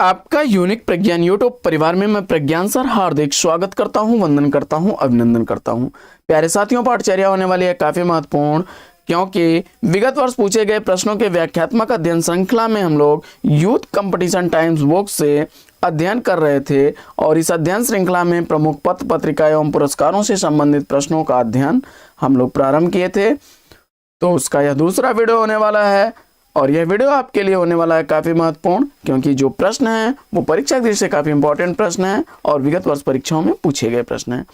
आपका यूनिक प्रज्ञान यूट्यूब परिवार में मैं प्रज्ञान सर हार्दिक स्वागत करता हूं, वंदन करता हूं, अभिनंदन करता हूं। प्यारे साथियों, पाठचर्या होने वाली है काफी महत्वपूर्ण, क्योंकि विगत वर्ष पूछे गए प्रश्नों के व्याख्यात्मक अध्ययन श्रृंखला में हम लोग यूथ कंपटीशन टाइम्स बुक से अध्ययन कर रहे थे और इस अध्ययन श्रृंखला में प्रमुख पत्र पत्रिका एवं पुरस्कारों से संबंधित प्रश्नों का अध्ययन हम लोग प्रारंभ किए थे। तो उसका यह दूसरा वीडियो होने वाला है और यह वीडियो आपके लिए होने वाला है काफी महत्वपूर्ण, क्योंकि जो प्रश्न है वो परीक्षा की दृष्टि से काफी इंपॉर्टेंट प्रश्न है और विगत वर्ष परीक्षाओं में पूछे गए प्रश्न है।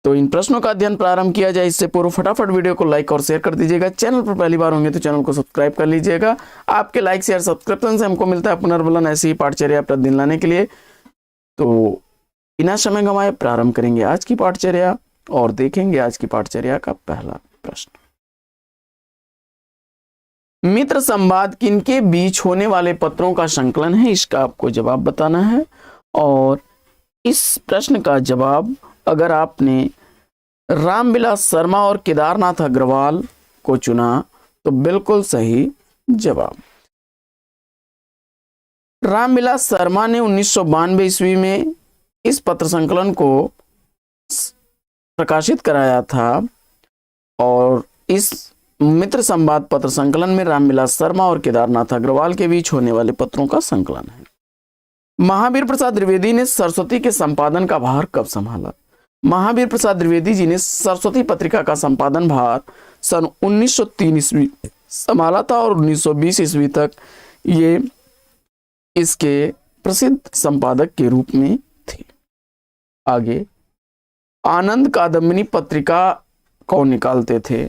तो इन प्रश्नों का अध्ययन प्रारंभ किया जाए इससे पूर्व फटाफट वीडियो को लाइक और शेयर कर दीजिएगा। चैनल पर पहली बार होंगे तो चैनल को सब्सक्राइब कर लीजिएगा। आपके लाइक शेयर सब्सक्रिप्शन से हमको मिलता है पुनर्बलन ऐसी ही पाठचर्या प्रतिदिन लाने के लिए। तो बिना समय गंवाए प्रारंभ करेंगे आज की पाठचर्या और देखेंगे आज की पाठचर्या का पहला प्रश्न। मित्र संवाद किनके बीच होने वाले पत्रों का संकलन है, इसका आपको जवाब बताना है। और इस प्रश्न का जवाब अगर आपने रामविलास शर्मा और केदारनाथ अग्रवाल को चुना तो बिल्कुल सही जवाब। रामविलास शर्मा ने 1992 ईस्वी में इस पत्र संकलन को प्रकाशित कराया था और इस मित्र संवाद पत्र संकलन में रामविलास शर्मा और केदारनाथ अग्रवाल के बीच होने वाले पत्रों का संकलन है। महावीर प्रसाद द्विवेदी ने सरस्वती के संपादन का भार कब संभाला? महावीर प्रसाद द्विवेदी जी ने सरस्वती पत्रिका का संपादन भार सन 1903 ईस्वी संभाला था और 1920 ईस्वी तक ये इसके प्रसिद्ध संपादक के रूप में थे। आगे, आनंद कादम्बिनी पत्रिका कौन निकालते थे?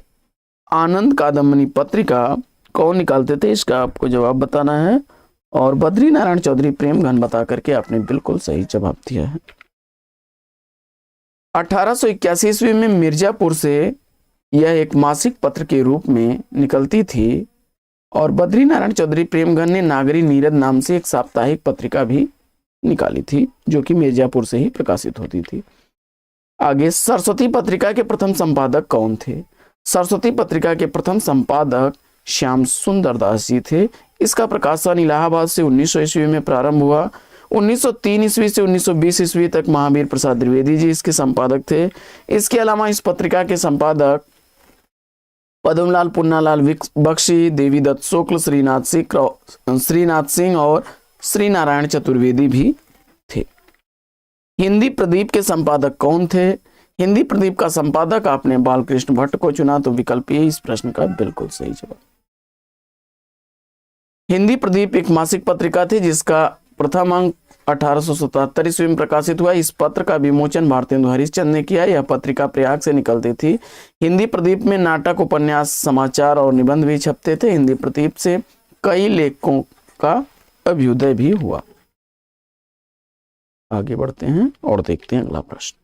आनंद कादम्बिनी पत्रिका कौन निकालते थे, इसका आपको जवाब बताना है और बद्री नारायण चौधरी प्रेम घन बता करके आपने बिल्कुल सही जवाब दिया है। 1881 ईस्वी में मिर्जापुर से यह एक मासिक पत्र के रूप में निकलती थी और बद्री नारायण चौधरी प्रेमघन ने नागरी नीरद नाम से एक साप्ताहिक पत्रिका भी निकाली थी जो कि मिर्जापुर से ही प्रकाशित होती थी। आगे, सरस्वती पत्रिका के प्रथम संपादक कौन थे? सरस्वती पत्रिका के प्रथम संपादक श्याम सुंदर दास जी थे। इसका प्रकाशन इलाहाबाद से 1900 ईस्वी में प्रारंभ हुआ। 1903 ईस्वी से 1920 ईस्वी तक महावीर प्रसाद द्विवेदी जी इसके संपादक थे। इसके अलावा इस पत्रिका के संपादक पद्मलाल पुन्नालाल बख्शी, देवीदत्त शुक्ल, श्रीनाथ सिंह और श्री नारायण चतुर्वेदी भी थे। हिंदी प्रदीप के संपादक कौन थे? हिंदी प्रदीप का संपादक आपने बालकृष्ण भट्ट को चुना तो विकल्प ए इस प्रश्न का बिल्कुल सही जवाब। हिंदी प्रदीप एक मासिक पत्रिका थी जिसका प्रथम अंक 1877 ईस्वी में प्रकाशित हुआ। इस पत्र का विमोचन भारतेंदु हरिश्चंद्र ने किया। यह पत्रिका प्रयाग से निकलती थी। हिंदी प्रदीप में नाटक, उपन्यास, समाचार और निबंध भी छपते थे। हिंदी प्रदीप से कई लेखकों का अभ्युदय भी हुआ। आगे बढ़ते हैं और देखते हैं अगला प्रश्न।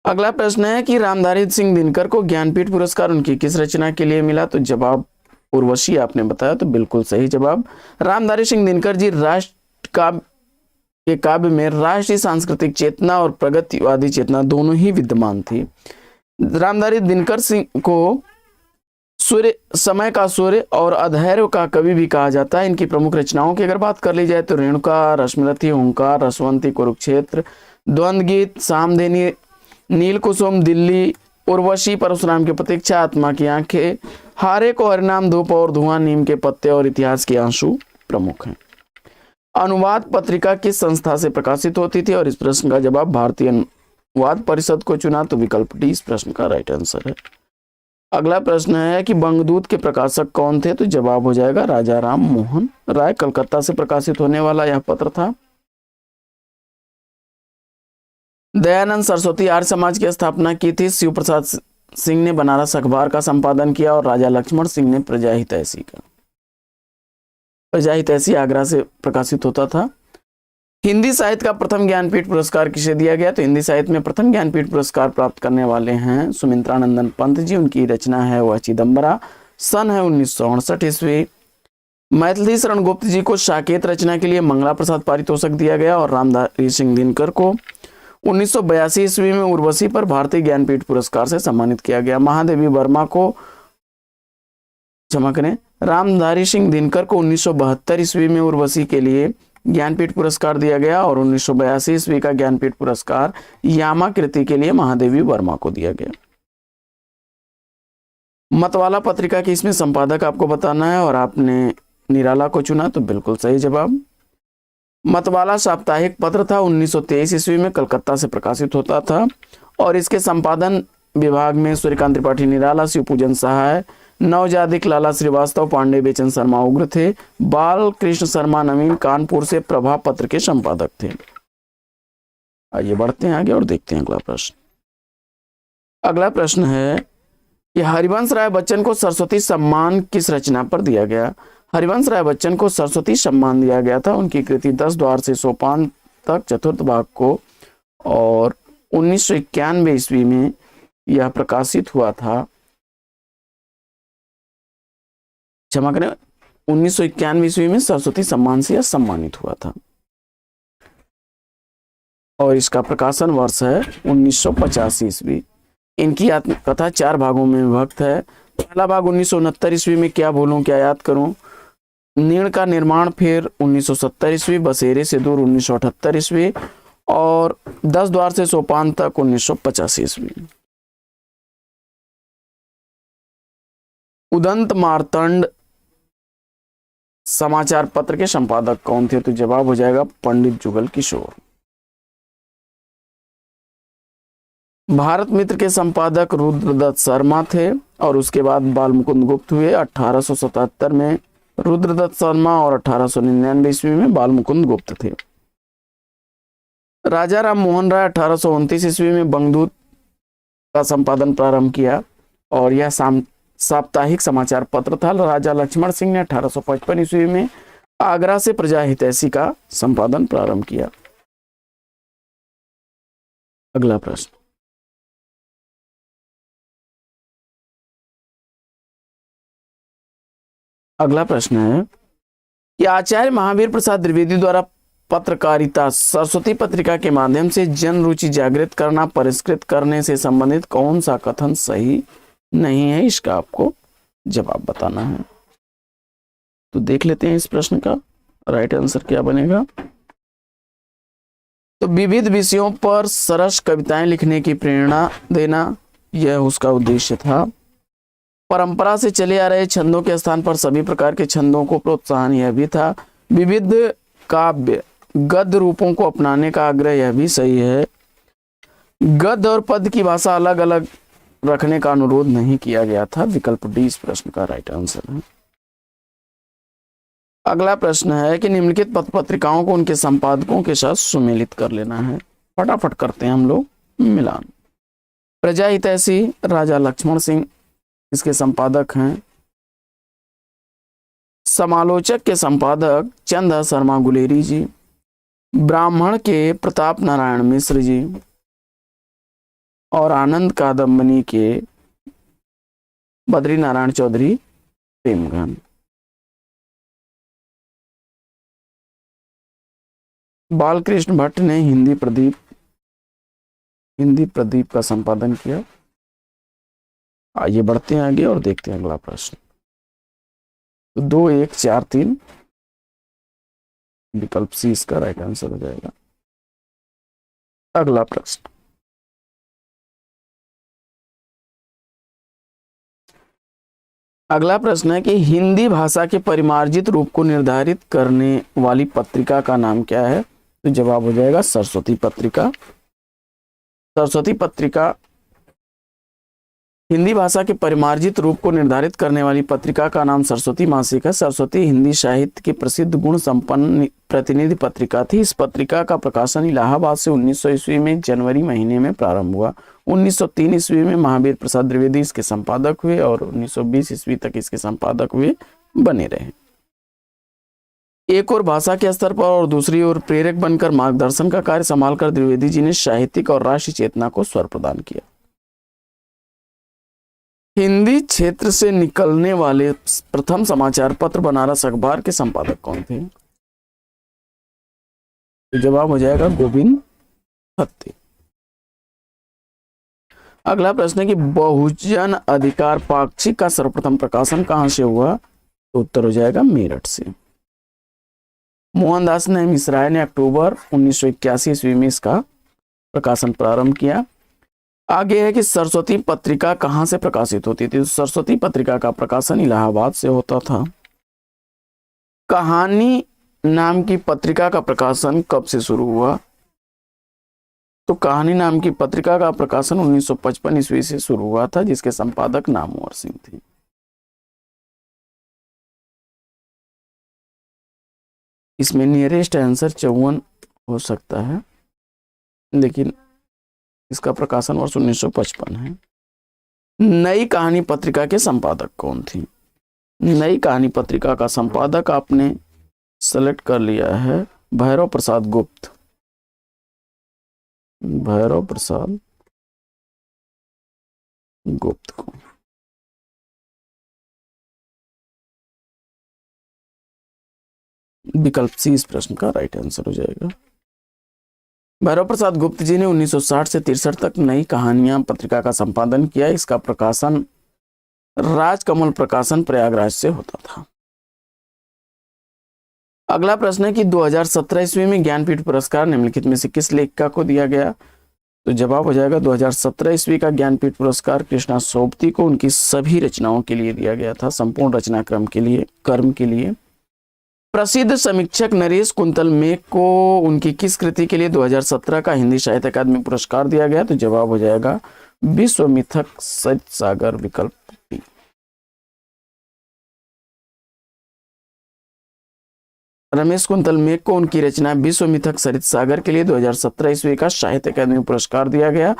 अगला प्रश्न है कि रामधारी सिंह दिनकर को ज्ञानपीठ पुरस्कार उनकी किस रचना के लिए मिला? तो जवाब उर्वशी आपने बताया तो बिल्कुल सही जवाब। रामधारी सिंह दिनकर जी राष्ट्र के काव्य में राष्ट्रीय सांस्कृतिक चेतना और प्रगतिवादी चेतना दोनों ही विद्यमान थी। रामधारी दिनकर सिंह को सूर्य, समय का सूर्य और अधैर्य का कवि भी कहा जाता है। इनकी प्रमुख रचनाओं की अगर बात कर ली जाए तो रेणुका, रश्मिरथी, ओंकार, रसवंती, कुरुक्षेत्र, द्वंद्व गीत, सामधेनी, नील कुसुम, दिल्ली, उर्वशी, परशुराम की प्रतीक्षा, आत्मा की आंखें, हारे को हरिनाम, धूप और धुआं, नीम के पत्ते और इतिहास के आंसू प्रमुख हैं। अनुवाद पत्रिका किस संस्था से प्रकाशित होती थी? और इस प्रश्न का जवाब भारतीय अनुवाद परिषद को चुना तो विकल्प डी इस प्रश्न का राइट आंसर है। अगला प्रश्न है कि बंगदूत के प्रकाशक कौन थे? तो जवाब हो जाएगा राजा राम मोहन राय। कलकत्ता से प्रकाशित होने वाला यह पत्र था। दयानंद सरस्वती आर्य समाज की स्थापना की थी। शिव प्रसाद सिंह ने बनारस अखबार का संपादन किया और राजा लक्ष्मण सिंह ने प्रजाहितैषी आगरा से प्रकाशित होता था। हिंदी साहित्य का प्रथम ज्ञानपीठ पुरस्कार किसे दिया गया? तो हिंदी साहित्य में प्रथम ज्ञानपीठ पुरस्कार प्राप्त करने वाले हैं सुमित्रानंदन पंत जी। उनकी रचना है वह चिदम्बरा। सन है 1968 ईस्वी। मैथिली शरण गुप्त जी को साकेत रचना के लिए मंगला प्रसाद पारितोषिक दिया गया और रामधारी सिंह दिनकर को 1982 ईस्वी में उर्वशी पर भारतीय ज्ञानपीठ पुरस्कार से सम्मानित किया गया। महादेवी वर्मा को क्षमा करें, रामधारी सिंह दिनकर को 1972 ईस्वी में उर्वशी के लिए ज्ञानपीठ पुरस्कार दिया गया और 1982 ईस्वी का ज्ञानपीठ पुरस्कार यामा कृति के लिए महादेवी वर्मा को दिया गया। मतवाला पत्रिका की इसमें संपादक आपको बताना है और आपने निराला को चुना, तो बिल्कुल सही जवाब। मतवाला साप्ताहिक पत्र था, 1923 ईस्वी में कलकत्ता से प्रकाशित होता था और इसके संपादन विभाग में सूर्यकांत त्रिपाठी निराला, शिवपूजन सहाय, नवजादिक लाला श्रीवास्तव, पांडे बेचन शर्मा उग्र थे, बाल कृष्ण शर्मा नवीन कानपुर से प्रभा पत्र के संपादक थे। आइए बढ़ते हैं आगे और देखते हैं अगला प्रश्न। अगला प्रश्न है कि हरिवंश राय बच्चन को सरस्वती सम्मान किस रचना पर दिया गया? हरिवंश राय बच्चन को सरस्वती सम्मान दिया गया था उनकी कृति 10 द्वार से सोपान तक चतुर्थ भाग को, और 1991 ईस्वी में यह प्रकाशित हुआ था। क्षमा करें, 1991 ईस्वी में सरस्वती सम्मान से यह सम्मानित हुआ था और इसका प्रकाशन वर्ष है 1950 ईस्वी। इनकी आत्मकथा 4 भागों में विभक्त है। पहला भाग 1969 ईस्वी में क्या बोलूं क्या याद करूं, नीण का निर्माण फिर 1970 ईस्वी, बसेरे से दूर 1978 ईस्वी और 10 द्वार से सोपान तक 1985 ईस्वी। उदंत मार्तंड समाचार पत्र के संपादक कौन थे? तो जवाब हो जाएगा पंडित जुगल किशोर। भारत मित्र के संपादक रुद्रदत्त शर्मा थे और उसके बाद बालमुकुंद गुप्त हुए। 1877 में रुद्रदत्त शर्मा और 1899 ईस्वी में बालमुकुंद गुप्त थे। राजा राम मोहन राय 1829 ईस्वी में बंगदूत का संपादन प्रारंभ किया और यह साप्ताहिक समाचार पत्र था। राजा लक्ष्मण सिंह ने 1855 ईस्वी में आगरा से प्रजा हितैषी का संपादन प्रारंभ किया। अगला प्रश्न। अगला प्रश्न है कि आचार्य महावीर प्रसाद द्विवेदी द्वारा पत्रकारिता सरस्वती पत्रिका के माध्यम से जन रुचि जागृत करना, परिष्कृत करने से संबंधित कौन सा कथन सही नहीं है? इसका आपको जवाब बताना है। तो देख लेते हैं इस प्रश्न का राइट आंसर क्या बनेगा। तो विविध विषयों पर सरस कविताएं लिखने की प्रेरणा देना, यह उसका उद्देश्य था। परंपरा से चले आ रहे छंदों के स्थान पर सभी प्रकार के छंदों को प्रोत्साहन, यह भी था। विविध काव्य गद्य रूपों को अपनाने का आग्रह, यह भी सही है। गद्य और पद्य की भाषा अलग अलग रखने का अनुरोध नहीं किया गया था। विकल्प डी इस प्रश्न का राइट आंसर है। अगला प्रश्न है कि निम्नलिखित पत्र पत्रिकाओं को उनके संपादकों के साथ सुमेलित कर लेना है। फटाफट करते हैं हम लोग मिलान। प्रजा हितैषी राजा लक्ष्मण सिंह इसके संपादक हैं। समालोचक के संपादक चंद शर्मा गुलेरी जी। ब्राह्मण के प्रताप नारायण मिश्र जी और आनंद कादम्बनी के बद्री नारायण चौधरी प्रेमघन। बालकृष्ण भट्ट ने हिंदी प्रदीप का संपादन किया। आइए बढ़ते हैं आगे और देखते हैं अगला प्रश्न। तो 2, 1, 4, 3 विकल्प सी इसका राइट आंसर हो जाएगा। अगला प्रश्न। अगला प्रश्न है कि हिंदी भाषा के परिमार्जित रूप को निर्धारित करने वाली पत्रिका का नाम क्या है? तो जवाब हो जाएगा सरस्वती पत्रिका। सरस्वती पत्रिका हिंदी भाषा के परिमार्जित रूप को निर्धारित करने वाली पत्रिका का नाम सरस्वती मासिक है। सरस्वती हिंदी साहित्य की प्रसिद्ध गुण संपन्न प्रतिनिधि पत्रिका थी। इस पत्रिका का प्रकाशन इलाहाबाद से 1900 ईस्वी में जनवरी महीने में प्रारंभ हुआ। 1903 ईस्वी में महावीर प्रसाद द्विवेदी इसके संपादक हुए और 1920 ईस्वी तक इसके संपादक हुए बने रहे। एक और भाषा के स्तर पर और दूसरी ओर प्रेरक बनकर मार्गदर्शन का कार्य संभालकर द्विवेदी जी ने साहित्यिक और राष्ट्रीय चेतना को स्वर प्रदान किया। हिंदी क्षेत्र से निकलने वाले प्रथम समाचार पत्र बनारस अखबार के संपादक कौन थे? तो जवाब हो जाएगा गोविंद खत्ती। अगला प्रश्न है कि बहुजन अधिकार पाक्षिक का सर्वप्रथम प्रकाशन कहां से हुआ? तो उत्तर हो जाएगा मेरठ से। मोहनदास मिश्राय ने अक्टूबर 1981 ईस्वी में इसका प्रकाशन प्रारंभ किया। आगे है कि सरस्वती पत्रिका कहां से प्रकाशित होती थी? सरस्वती पत्रिका का प्रकाशन इलाहाबाद से होता था। कहानी नाम की पत्रिका का प्रकाशन कब से शुरू हुआ? तो कहानी नाम की पत्रिका का प्रकाशन 1955 ईस्वी से शुरू हुआ था, जिसके संपादक नामवर सिंह थे। इसमें नियरेस्ट आंसर 54 हो सकता है, लेकिन इसका प्रकाशन वर्ष 1955 है। नई कहानी पत्रिका के संपादक कौन थी? नई कहानी पत्रिका का संपादक आपने सेलेक्ट कर लिया है भैरव प्रसाद गुप्त। भैरव प्रसाद गुप्त को। विकल्प सी इस प्रश्न का राइट आंसर हो जाएगा। भैरव प्रसाद गुप्त जी ने 1960 से 63 तक नई कहानियां पत्रिका का संपादन किया। इसका प्रकाशन राजकमल प्रकाशन प्रयागराज से होता था। अगला प्रश्न है कि 2017 ईस्वी में ज्ञानपीठ पुरस्कार निम्नलिखित में से किस लेखिका को दिया गया? तो जवाब हो जाएगा 2017 ईस्वी का ज्ञानपीठ पुरस्कार कृष्णा सोबती को उनकी सभी रचनाओं के लिए दिया गया था, संपूर्ण रचना क्रम के लिए, कर्म के लिए। प्रसिद्ध समीक्षक नरेश कुंतल मेघ को उनकी किस कृति के लिए 2017 का हिंदी साहित्य अकादमी पुरस्कार दिया गया? तो जवाब हो जाएगा विश्व मिथक सरित सागर, विकल्प डी। रमेश कुंतल मेघ को उनकी रचना विश्व मिथक सरित सागर के लिए 2017 ईस्वी का साहित्य अकादमी पुरस्कार दिया गया।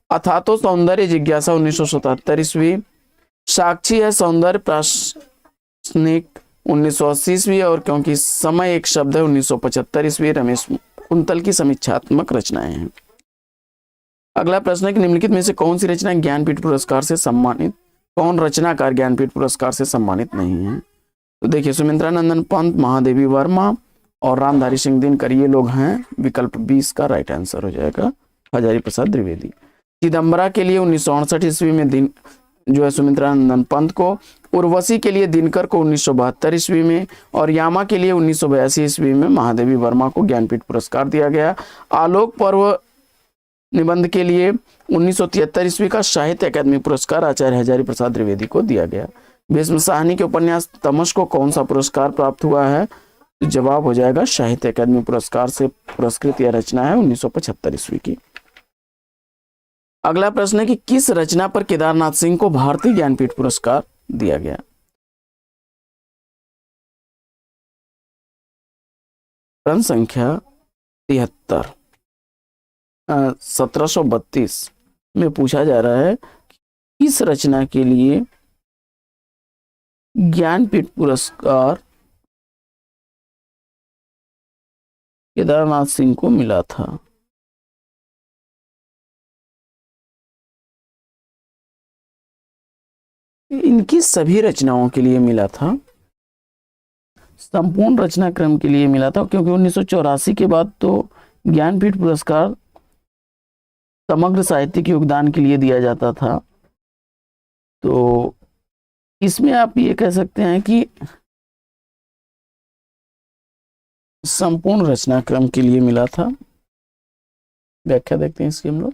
अथातो सौंदर्य जिज्ञासा 1977 ईस्वी, साक्षी है सौंदर्य प्रासनिक 1980 ईस्वी और क्योंकि समय एक शब्द है 1975 ईस्वी रमेश कुंतल की समीक्षात्मक रचनाएं हैं। अगला प्रश्न है कि निम्नलिखित में से कौन सी रचना ज्ञानपीठ पुरस्कार से सम्मानित, कौन रचनाकार ज्ञानपीठ पुरस्कार से सम्मानित नहीं है? तो देखिए सुमित्रानंदन पंत, महादेवी वर्मा और रामधारी सिंह दिनकर, ये लोग हैं। विकल्प 20 का राइट आंसर हो जाएगा हजारी प्रसाद द्विवेदी। चिदम्बरा के लिए 1968 ईस्वी में दिन जो है सुमित्रानंदन पंत को, उर्वशी के लिए दिनकर को 1972 ईस्वी में और यामा के लिए 1982 ईस्वी में महादेवी वर्मा को ज्ञानपीठ पुरस्कार दिया गया। आलोक पर्व निबंध के लिए 1973 ईस्वी का साहित्य अकादमी पुरस्कार आचार्य हजारी प्रसाद द्विवेदी को दिया गया। भीष्म साहनी के उपन्यास तमस को कौन सा पुरस्कार प्राप्त हुआ है? तो जवाब हो जाएगा साहित्य अकादमी पुरस्कार से पुरस्कृत यह रचना है 1975 ईस्वी की। अगला प्रश्न है कि किस रचना पर केदारनाथ सिंह को भारतीय ज्ञानपीठ पुरस्कार दिया गया? प्रश्न संख्या 73 1732 में पूछा जा रहा है कि इस रचना के लिए ज्ञानपीठ पुरस्कार केदारनाथ सिंह को मिला था। इनकी सभी रचनाओं के लिए मिला था, संपूर्ण रचना क्रम के लिए मिला था, क्योंकि 1984 के बाद तो ज्ञानपीठ पुरस्कार समग्र साहित्यिक योगदान के लिए दिया जाता था। तो इसमें आप ये कह सकते हैं कि संपूर्ण रचना क्रम के लिए मिला था। व्याख्या देखते हैं इसकी हम लोग।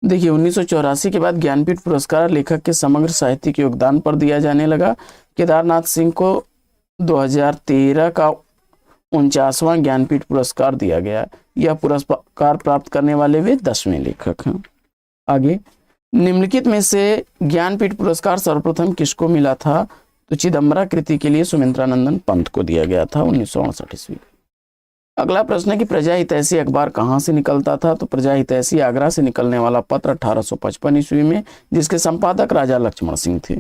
देखिए 1984 के बाद ज्ञानपीठ पुरस्कार लेखक के समग्र साहित्यिक योगदान पर दिया जाने लगा। केदारनाथ सिंह को 2013 का 49वां ज्ञानपीठ पुरस्कार दिया गया। यह पुरस्कार प्राप्त करने वाले वे 10वें लेखक हैं। आगे, निम्नलिखित में से ज्ञानपीठ पुरस्कार सर्वप्रथम किसको मिला था? तो चिदम्बरा कृति के लिए सुमित्रानंदन पंत को दिया गया था 1968 ईस्वी। अगला प्रश्न है कि प्रजा हितैषी अखबार कहां से निकलता था? तो प्रजा हितैषी आगरा से निकलने वाला पत्र 1855 ईस्वी में, जिसके संपादक राजा लक्ष्मण सिंह थे।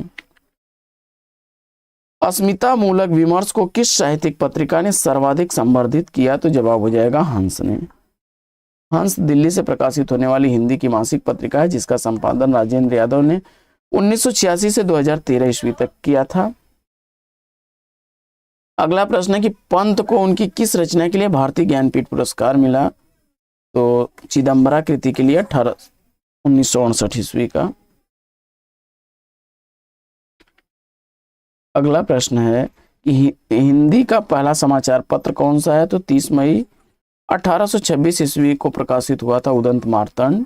अस्मिता मूलक विमर्श को किस साहित्यिक पत्रिका ने सर्वाधिक संवर्धित किया? तो जवाब हो जाएगा हंस ने। हंस दिल्ली से प्रकाशित होने वाली हिंदी की मासिक पत्रिका है, जिसका संपादन राजेंद्र यादव ने 1986 से 2013 ईस्वी तक किया था। अगला प्रश्न है कि पंत को उनकी किस रचना के लिए भारतीय ज्ञानपीठ पुरस्कार मिला? तो चिदम्बरा कृति के लिए 1968 ईस्वी का। अगला प्रश्न है कि हिंदी का पहला समाचार पत्र कौन सा है? तो 30 मई 1826 ईस्वी को प्रकाशित हुआ था उदंत मार्तंड।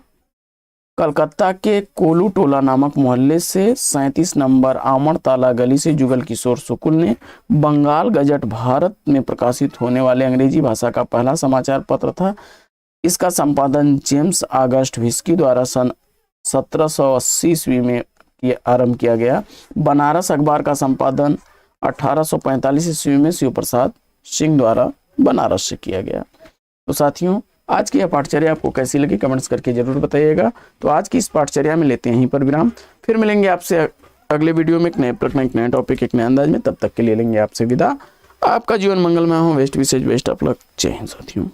कलकत्ता के कोलू टोला नामक मोहल्ले से 37 नंबर आमर ताला गली से जुगल किशोर शुक्ल ने बंगाल गजट भारत में प्रकाशित होने वाले अंग्रेजी भाषा का पहला समाचार पत्र था। इसका संपादन जेम्स ऑगस्ट व्हिस्की द्वारा सन 1780 ईस्वी में आरंभ किया गया। बनारस अखबार का संपादन 1845 ईस्वी में शिव प्रसाद सिंह द्वारा बनारस से किया गया। तो साथियों, आज की यह पाठचर्या आपको कैसी लगी कमेंट्स करके जरूर बताइएगा। तो आज की इस पाठचर्या में लेते हैं यहीं पर विराम। फिर मिलेंगे आपसे अगले वीडियो में एक नए प्रश्न, एक नए टॉपिक, एक नए अंदाज में। तब तक के लिए लेंगे आपसे विदा। आपका जीवन मंगलमय हो। बेस्ट विशेष बेस्ट ऑफ लक। जय हिंद साथियों।